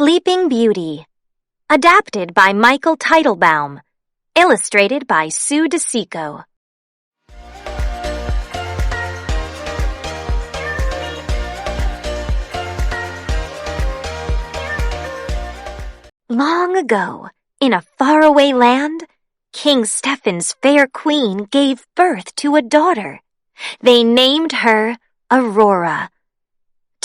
Sleeping Beauty. Adapted by Michael Teitelbaum. Illustrated by Sue DeSico. Long ago, in a faraway land, King Stephen's fair queen gave birth to a daughter. They named her Aurora.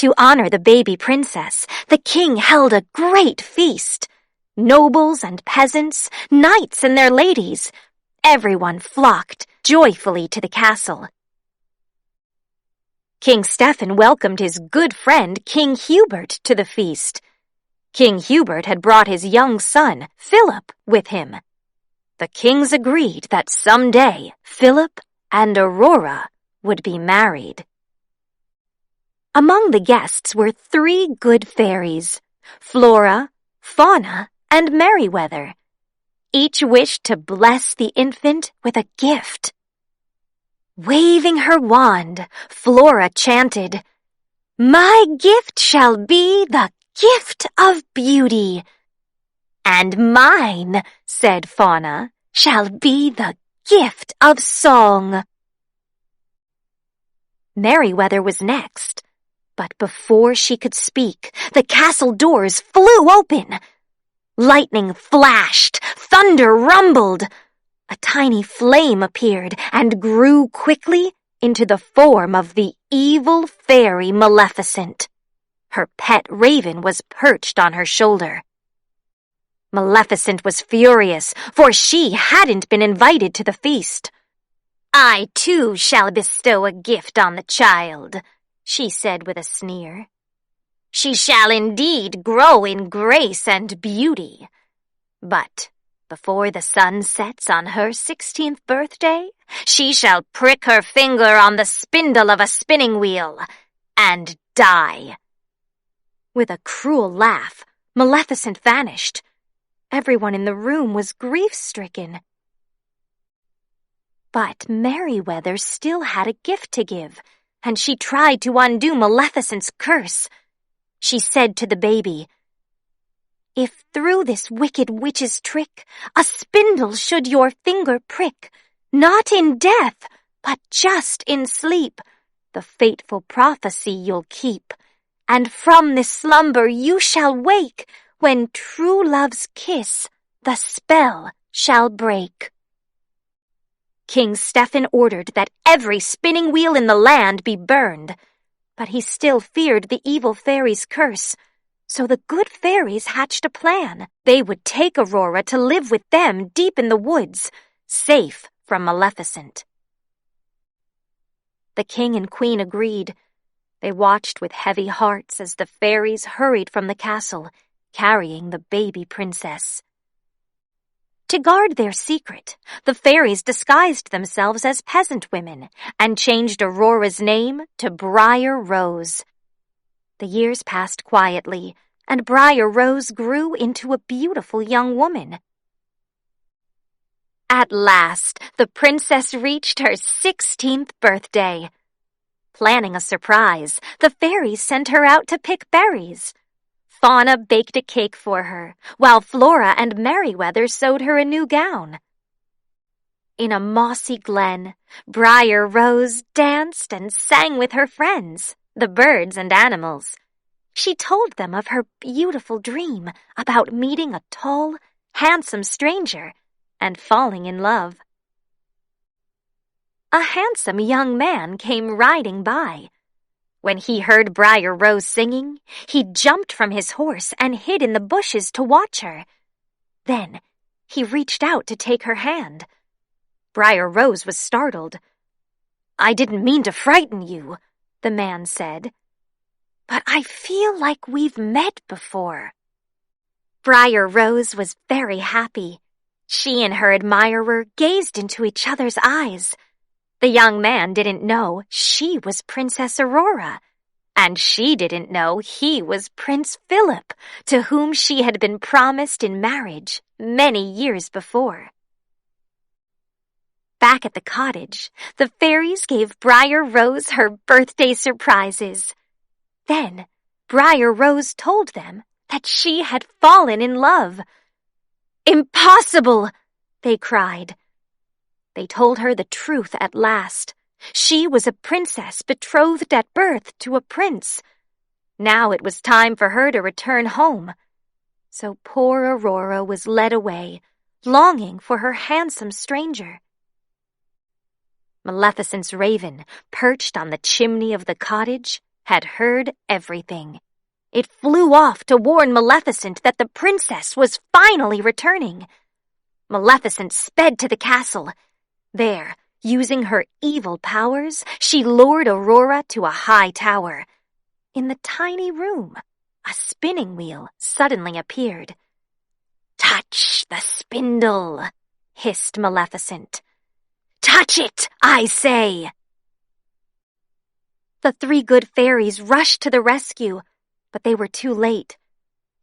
To honor the baby princess, the king held a great feast. Nobles and peasants, knights and their ladies, everyone flocked joyfully to the castle. King Stephen welcomed his good friend King Hubert to the feast. King Hubert had brought his young son, Philip, with him. The kings agreed that someday Philip and Aurora would be married. Among the guests were 3 good fairies, Flora, Fauna, and Merryweather. Each wished to bless the infant with a gift. Waving her wand, Flora chanted, "My gift shall be the gift of beauty." "And mine," said Fauna, "shall be the gift of song." Merryweather was next. But before she could speak, the castle doors flew open. Lightning flashed, thunder rumbled. A tiny flame appeared and grew quickly into the form of the evil fairy Maleficent. Her pet raven was perched on her shoulder. Maleficent was furious, for she hadn't been invited to the feast. "I too shall bestow a gift on the child," she said with a sneer. "She shall indeed grow in grace and beauty. But before the sun sets on her 16th birthday, she shall prick her finger on the spindle of a spinning wheel and die." With a cruel laugh, Maleficent vanished. Everyone in the room was grief-stricken. But Merryweather still had a gift to give, and she tried to undo Maleficent's curse. She said to the baby, "If through this wicked witch's trick a spindle should your finger prick, not in death, but just in sleep, the fateful prophecy you'll keep, and from this slumber you shall wake, when true love's kiss the spell shall break." King Stephen ordered that every spinning wheel in the land be burned, but he still feared the evil fairy's curse, so the good fairies hatched a plan. They would take Aurora to live with them deep in the woods, safe from Maleficent. The king and queen agreed. They watched with heavy hearts as the fairies hurried from the castle, carrying the baby princess. To guard their secret, the fairies disguised themselves as peasant women and changed Aurora's name to Briar Rose. The years passed quietly, and Briar Rose grew into a beautiful young woman. At last, the princess reached her 16th birthday. Planning a surprise, the fairies sent her out to pick berries. Fauna baked a cake for her, while Flora and Merryweather sewed her a new gown. In a mossy glen, Briar Rose danced and sang with her friends, the birds and animals. She told them of her beautiful dream about meeting a tall, handsome stranger and falling in love. A handsome young man came riding by. When he heard Briar Rose singing, he jumped from his horse and hid in the bushes to watch her. Then he reached out to take her hand. Briar Rose was startled. "I didn't mean to frighten you," the man said. "But I feel like we've met before." Briar Rose was very happy. She and her admirer gazed into each other's eyes. The young man didn't know she was Princess Aurora, and she didn't know he was Prince Philip, to whom she had been promised in marriage many years before. Back at the cottage, the fairies gave Briar Rose her birthday surprises. Then Briar Rose told them that she had fallen in love. "Impossible!" they cried. They told her the truth at last. She was a princess betrothed at birth to a prince. Now it was time for her to return home. So poor Aurora was led away, longing for her handsome stranger. Maleficent's raven, perched on the chimney of the cottage, had heard everything. It flew off to warn Maleficent that the princess was finally returning. Maleficent sped to the castle. There, using her evil powers, she lured Aurora to a high tower. In the tiny room, a spinning wheel suddenly appeared. "Touch the spindle," hissed Maleficent. "Touch it, I say!" The three good fairies rushed to the rescue, but they were too late.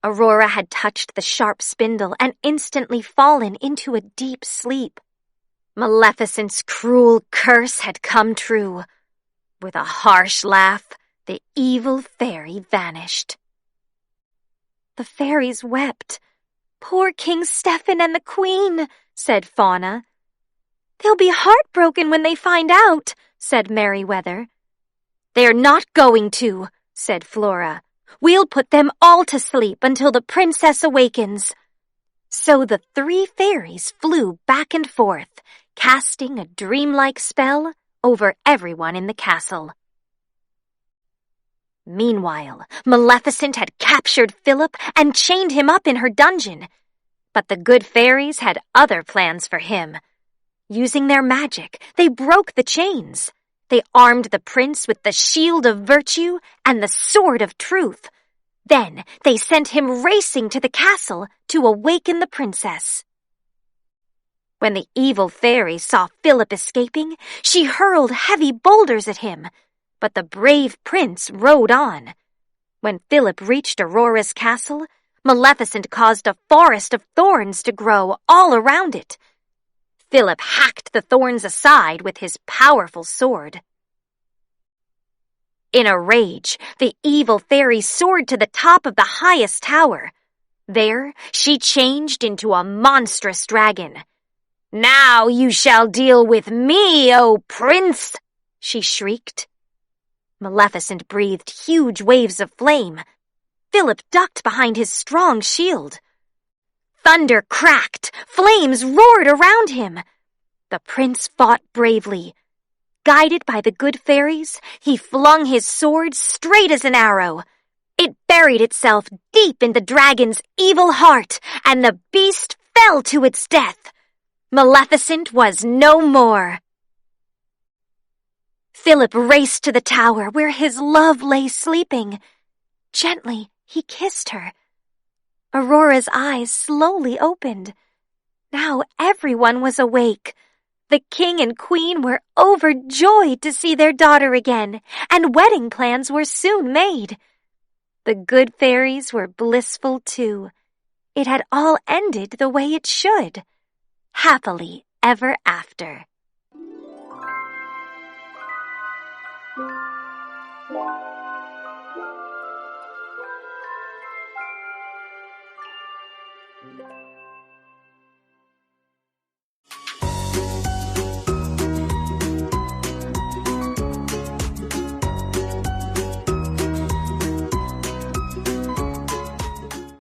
Aurora had touched the sharp spindle and instantly fallen into a deep sleep. Maleficent's cruel curse had come true. With a harsh laugh, the evil fairy vanished. The fairies wept. "Poor King Stephen and the Queen," said Fauna. "They'll be heartbroken when they find out," said Merryweather. "They're not going to," said Flora. "We'll put them all to sleep until the princess awakens." So the three fairies flew back and forth, casting a dreamlike spell over everyone in the castle. Meanwhile, Maleficent had captured Philip and chained him up in her dungeon. But the good fairies had other plans for him. Using their magic, they broke the chains. They armed the prince with the shield of virtue and the sword of truth. Then they sent him racing to the castle to awaken the princess. When the evil fairy saw Philip escaping, she hurled heavy boulders at him. But the brave prince rode on. When Philip reached Aurora's castle, Maleficent caused a forest of thorns to grow all around it. Philip hacked the thorns aside with his powerful sword. In a rage, the evil fairy soared to the top of the highest tower. There, she changed into a monstrous dragon. "Now you shall deal with me, O prince!" she shrieked. Maleficent breathed huge waves of flame. Philip ducked behind his strong shield. Thunder cracked, flames roared around him. The prince fought bravely. Guided by the good fairies, he flung his sword straight as an arrow. It buried itself deep in the dragon's evil heart, and the beast fell to its death. Maleficent was no more. Philip raced to the tower where his love lay sleeping. Gently, he kissed her. Aurora's eyes slowly opened. Now everyone was awake. The king and queen were overjoyed to see their daughter again, and wedding plans were soon made. The good fairies were blissful too. It had all ended the way it should. Happily ever after.